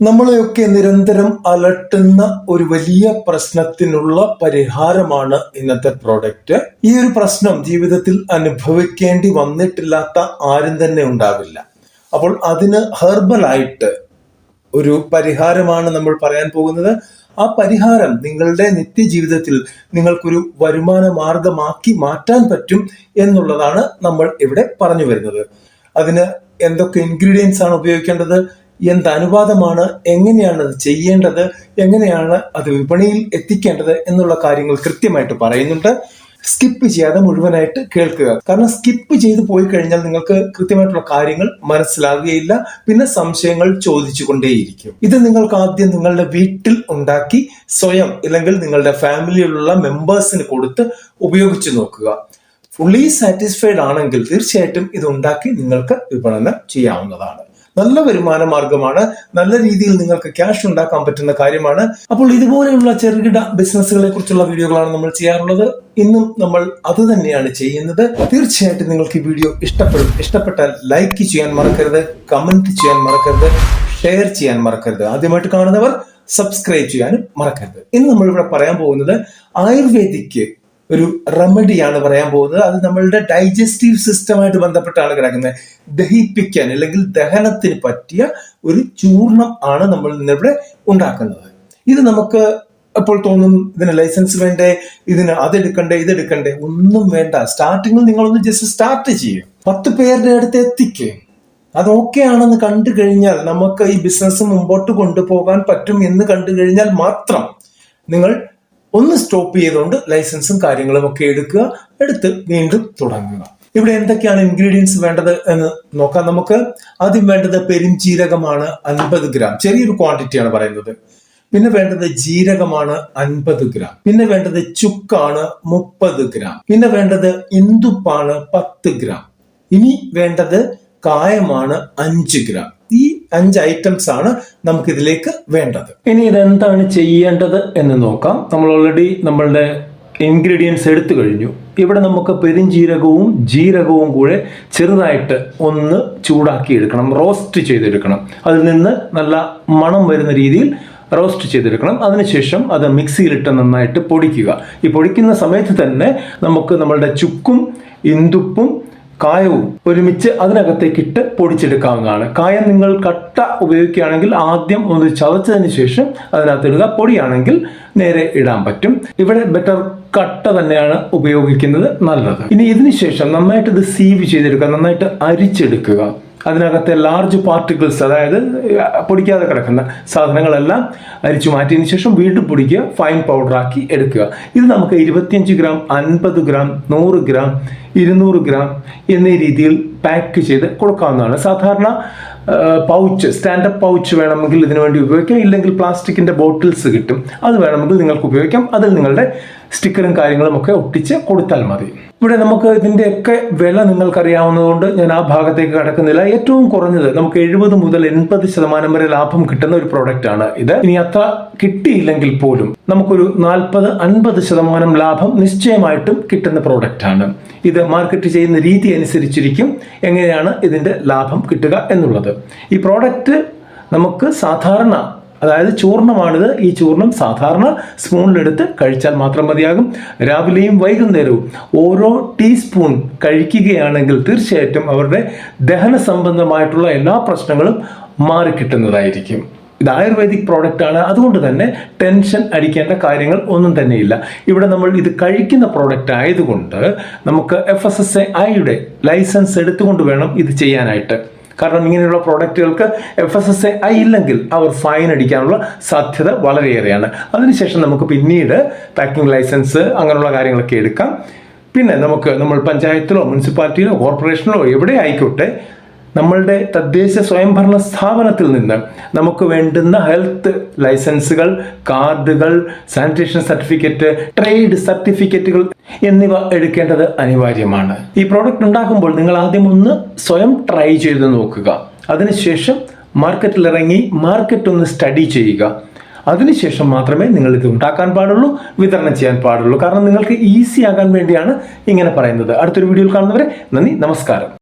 നമ്മളെയൊക്കെ നിരന്തരം അലട്ടുന്ന ഒരു വലിയ പ്രശ്നത്തിനുള്ള പരിഹാരമാണ് ഇന്നത്തെ പ്രോഡക്റ്റ്. ഈ ഒരു പ്രശ്നം ജീവിതത്തിൽ അനുഭവിക്കേണ്ടി വന്നിട്ടില്ലാത്ത ആരും തന്നെ ഉണ്ടാവില്ല. അപ്പോൾ അതിന് ഹെർബലായിട്ട് ഒരു പരിഹാരമാണ് നമ്മൾ പറയാൻ പോകുന്നത്. ആ പരിഹാരം നിങ്ങളുടെ നിത്യജീവിതത്തിൽ നിങ്ങൾക്കൊരു വരുമാന മാർഗമാക്കി മാറ്റാൻ പറ്റും എന്നുള്ളതാണ് നമ്മൾ ഇവിടെ പറഞ്ഞു വരുന്നത്. അതിന് എന്തൊക്കെ ഇൻഗ്രീഡിയൻസ് ആണ് ഉപയോഗിക്കേണ്ടത്, എന്ത് അനുപാതമാണ്, എങ്ങനെയാണ് അത് ചെയ്യേണ്ടത്, എങ്ങനെയാണ് അത് വിപണിയിൽ എത്തിക്കേണ്ടത് എന്നുള്ള കാര്യങ്ങൾ കൃത്യമായിട്ട് പറയുന്നുണ്ട്. സ്കിപ്പ് ചെയ്യാതെ മുഴുവനായിട്ട് കേൾക്കുക. കാരണം സ്കിപ്പ് ചെയ്ത് പോയി കഴിഞ്ഞാൽ നിങ്ങൾക്ക് കൃത്യമായിട്ടുള്ള കാര്യങ്ങൾ മനസ്സിലാകുകയില്ല, പിന്നെ സംശയങ്ങൾ ചോദിച്ചുകൊണ്ടേയിരിക്കും. ഇത് നിങ്ങൾക്ക് ആദ്യം നിങ്ങളുടെ വീട്ടിൽ ഉണ്ടാക്കി സ്വയം ഇല്ലെങ്കിൽ നിങ്ങളുടെ ഫാമിലിയിലുള്ള മെമ്പേഴ്സിന് കൊടുത്ത് ഉപയോഗിച്ച് നോക്കുക. ഫുള്ളി സാറ്റിസ്ഫൈഡ് ആണെങ്കിൽ തീർച്ചയായിട്ടും ഇത് ഉണ്ടാക്കി നിങ്ങൾക്ക് വിപണനം ചെയ്യാവുന്നതാണ്. നല്ല വരുമാന മാർഗമാണ്, നല്ല രീതിയിൽ നിങ്ങൾക്ക് ക്യാഷ് ഉണ്ടാക്കാൻ പറ്റുന്ന കാര്യമാണ്. അപ്പോൾ ഇതുപോലെയുള്ള ചെറുകിട ബിസിനസ്സുകളെ കുറിച്ചുള്ള വീഡിയോകളാണ് നമ്മൾ ചെയ്യാറുള്ളത്. ഇന്നും നമ്മൾ അത് തന്നെയാണ് ചെയ്യുന്നത്. തീർച്ചയായിട്ടും നിങ്ങൾക്ക് ഈ വീഡിയോ ഇഷ്ടപ്പെട്ടാൽ ലൈക്ക് ചെയ്യാൻ മറക്കരുത്, കമന്റ് ചെയ്യാൻ മറക്കരുത്, ഷെയർ ചെയ്യാൻ മറക്കരുത്. ആദ്യമായിട്ട് കാണുന്നവർ സബ്സ്ക്രൈബ് ചെയ്യാനും മറക്കരുത്. ഇന്ന് നമ്മൾ ഇവിടെ പറയാൻ പോകുന്നത് ആയുർവേദിക് ഒരു റെമഡിയാണ് പറയാൻ പോകുന്നത്. അത് നമ്മളുടെ ഡൈജസ്റ്റീവ് സിസ്റ്റമായിട്ട് ബന്ധപ്പെട്ടാണ് കിടക്കുന്നത്. ദഹിപ്പിക്കാൻ അല്ലെങ്കിൽ ദഹനത്തിന് പറ്റിയ ഒരു ചൂർണം ആണ് നമ്മൾ ഇന്നിവിടെ ഉണ്ടാക്കുന്നത്. ഇത് നമുക്ക് അപ്പോൾ തോന്നും, ഇതിന് ലൈസൻസ് വേണ്ടേ, ഇതിന് അതെടുക്കണ്ടേ, ഇതെടുക്കണ്ടേ? ഒന്നും വേണ്ട. സ്റ്റാർട്ടിങ്ങിൽ നിങ്ങളൊന്ന് ജസ്റ്റ് സ്റ്റാർട്ട് ചെയ്യും, 10 പേരുടെ അടുത്ത് എത്തിക്കും. അത് ഓക്കെ ആണെന്ന് കണ്ടു കഴിഞ്ഞാൽ, നമുക്ക് ഈ ബിസിനസ് മുമ്പോട്ട് കൊണ്ടുപോകാൻ പറ്റും എന്ന് കണ്ടു കഴിഞ്ഞാൽ മാത്രം നിങ്ങൾ ഒന്ന് സ്റ്റോപ്പ് ചെയ്തുകൊണ്ട് ലൈസൻസും കാര്യങ്ങളും ഒക്കെ എടുത്ത് വീണ്ടും തുടങ്ങുക. ഇവിടെ എന്തൊക്കെയാണ് ഇൻഗ്രീഡിയൻസ് വേണ്ടത് എന്ന് നോക്കാം നമുക്ക്. ആദ്യം വേണ്ടത് പെരിഞ്ജീരകമാണ് 50 ഗ്രാം, ചെറിയൊരു ക്വാണ്ടിറ്റിയാണ് പറയുന്നത്. പിന്നെ വേണ്ടത് ജീരകമാണ് 50 ഗ്രാം. പിന്നെ വേണ്ടത് ചുക്കാണ് 30 ഗ്രാം. പിന്നെ വേണ്ടത് ഇന്ദുപ്പാണ് 10 ഗ്രാം. ഇനി വേണ്ടത് കായമാണ് 5 ഗ്രാം. ഈ 5 ഐറ്റംസ് ആണ് നമുക്ക് ഇതിലേക്ക് വേണ്ടത്. ഇനി ഇതെന്താണ് ചെയ്യേണ്ടത് എന്ന് നോക്കാം. നമ്മൾ ഓൾറെഡി നമ്മളുടെ ഇൻഗ്രീഡിയൻസ് എടുത്തു കഴിഞ്ഞു. ഇവിടെ നമുക്ക് പെരിഞ്ജീരകവും ജീരകവും കൂടെ ചെറുതായിട്ട് ഒന്ന് ചൂടാക്കി എടുക്കണം, റോസ്റ്റ് ചെയ്തെടുക്കണം. അതിൽ നിന്ന് നല്ല മണം വരുന്ന രീതിയിൽ റോസ്റ്റ് ചെയ്തെടുക്കണം. അതിനുശേഷം അത് മിക്സിയിലിട്ട് നന്നായിട്ട് പൊടിക്കുക. ഈ പൊടിക്കുന്ന സമയത്ത് തന്നെ നമുക്ക് നമ്മളുടെ ചുക്കും ഇന്ദുപ്പും കായവും ഒരുമിച്ച് അതിനകത്തേക്ക് ഇട്ട് പൊടിച്ചെടുക്കാവുന്നതാണ്. കായം നിങ്ങൾ കട്ട ഉപയോഗിക്കുകയാണെങ്കിൽ ആദ്യം ഒന്ന് ചതച്ചതിന് ശേഷം അതിനകത്ത് ഇടുക. പൊടിയാണെങ്കിൽ നേരെ ഇടാൻ പറ്റും. ഇവിടെ ബെറ്റർ കട്ട തന്നെയാണ് ഉപയോഗിക്കുന്നത് നല്ലത്. ഇനി ഇതിന് ശേഷം നന്നായിട്ട് ഇത് സീവ് ചെയ്തെടുക്കുക, നന്നായിട്ട് അരിച്ചെടുക്കുക. അതിനകത്തെ ലാർജ് പാർട്ടിക്കിൾസ്, അതായത് പൊടിക്കാതെ കിടക്കുന്ന സാധനങ്ങളെല്ലാം അരിച്ചു മാറ്റിയതിനു ശേഷം വീണ്ടും പൊടിക്കുക, ഫൈൻ പൗഡറാക്കി എടുക്കുക. ഇത് നമുക്ക് 25 ഗ്രാം, 50 ഗ്രാം, 100 ഗ്രാം, 200 ഗ്രാം എന്നീ രീതിയിൽ പാക്ക് ചെയ്ത് കൊടുക്കാവുന്നതാണ്. സാധാരണ പൗച്ച്, സ്റ്റാൻഡപ്പ് പൗച്ച് വേണമെങ്കിൽ ഇതിനു വേണ്ടി ഉപയോഗിക്കാം. ഇല്ലെങ്കിൽ പ്ലാസ്റ്റിക്കിന്റെ ബോട്ടിൽസ് കിട്ടും, അത് വേണമെങ്കിൽ നിങ്ങൾക്ക് ഉപയോഗിക്കാം. അതിൽ നിങ്ങളുടെ സ്റ്റിക്കറും കാര്യങ്ങളും ഒക്കെ ഒട്ടിച്ച് കൊടുത്താൽ മതി. ഇവിടെ നമുക്ക് ഇതിന്റെയൊക്കെ വില നിങ്ങൾക്കറിയാവുന്നതുകൊണ്ട് ഞാൻ ആ ഭാഗത്തേക്ക് കടക്കുന്നില്ല. ഏറ്റവും കുറഞ്ഞത് നമുക്ക് 70 മുതൽ 80% വരെ ലാഭം കിട്ടുന്ന ഒരു പ്രോഡക്റ്റ് ആണ് ഇത്. ഇനി അത്ര കിട്ടിയില്ലെങ്കിൽ പോലും നമുക്കൊരു 40-50% ലാഭം നിശ്ചയമായിട്ടും കിട്ടുന്ന പ്രോഡക്റ്റ് ആണ് ഇത്. മാർക്കറ്റ് ചെയ്യുന്ന രീതി അനുസരിച്ചിരിക്കും എങ്ങനെയാണ് ഇതിന്റെ ലാഭം കിട്ടുക എന്നുള്ളത്. ഈ പ്രോഡക്റ്റ് നമുക്ക് സാധാരണ, അതായത് ചൂർണമാണിത്. ഈ ചൂർണം സാധാരണ സ്പൂണിലെടുത്ത് കഴിച്ചാൽ മാത്രം മതിയാകും. രാവിലെയും വൈകുന്നേരവും ഓരോ ടീസ്പൂൺ കഴിക്കുകയാണെങ്കിൽ തീർച്ചയായിട്ടും അവരുടെ ദഹന സംബന്ധമായിട്ടുള്ള എല്ലാ പ്രശ്നങ്ങളും മാറിക്കിട്ടുന്നതായിരിക്കും. ഇത് ആയുർവേദിക് പ്രോഡക്റ്റ് ആണ്, അതുകൊണ്ട് തന്നെ ടെൻഷൻ അടിക്കേണ്ട കാര്യങ്ങൾ ഒന്നും തന്നെയില്ല. ഇവിടെ നമ്മൾ ഇത് കഴിക്കുന്ന പ്രോഡക്റ്റ് ആയതുകൊണ്ട് നമുക്ക് FSSAIയുടെ ലൈസൻസ് എടുത്തുകൊണ്ട് വേണം ഇത് ചെയ്യാനായിട്ട്. കാരണം ഇങ്ങനെയുള്ള പ്രോഡക്റ്റുകൾക്ക് FSSAI ഇല്ലെങ്കിൽ അവർ ഫൈൻ അടിക്കാനുള്ള സാധ്യത വളരെയേറെയാണ്. അതിനുശേഷം നമുക്ക് പിന്നീട് പാക്കിംഗ് ലൈസൻസ് അങ്ങനെയുള്ള കാര്യങ്ങളൊക്കെ എടുക്കാം. പിന്നെ നമ്മൾ പഞ്ചായത്തിലോ മുനിസിപ്പാലിറ്റിയിലോ കോർപ്പറേഷനിലോ എവിടെ ആയിക്കോട്ടെ, നമ്മളുടെ തദ്ദേശ സ്വയംഭരണ സ്ഥാപനത്തിൽ നിന്ന് നമുക്ക് വേണ്ടുന്ന ഹെൽത്ത് ലൈസൻസുകൾ, കാർഡുകൾ, സാനിറ്റേഷൻ സർട്ടിഫിക്കറ്റ്, ട്രേഡ് സർട്ടിഫിക്കറ്റുകൾ എന്നിവ എടുക്കേണ്ടത് അനിവാര്യമാണ്. ഈ പ്രോഡക്റ്റ് ഉണ്ടാക്കുമ്പോൾ നിങ്ങൾ ആദ്യം ഒന്ന് സ്വയം ട്രൈ ചെയ്ത് നോക്കുക. അതിനുശേഷം മാർക്കറ്റിൽ ഇറങ്ങി മാർക്കറ്റ് ഒന്ന് സ്റ്റഡി ചെയ്യുക. അതിനുശേഷം മാത്രമേ നിങ്ങൾ ഇത് ഉണ്ടാക്കാൻ പാടുള്ളൂ, വിതരണം ചെയ്യാൻ പാടുള്ളൂ. കാരണം നിങ്ങൾക്ക് ഈസി ആകാൻ വേണ്ടിയാണ് ഇങ്ങനെ പറയുന്നത്. അടുത്തൊരു വീഡിയോയിൽ കാണുന്നവരെ നന്ദി, നമസ്കാരം.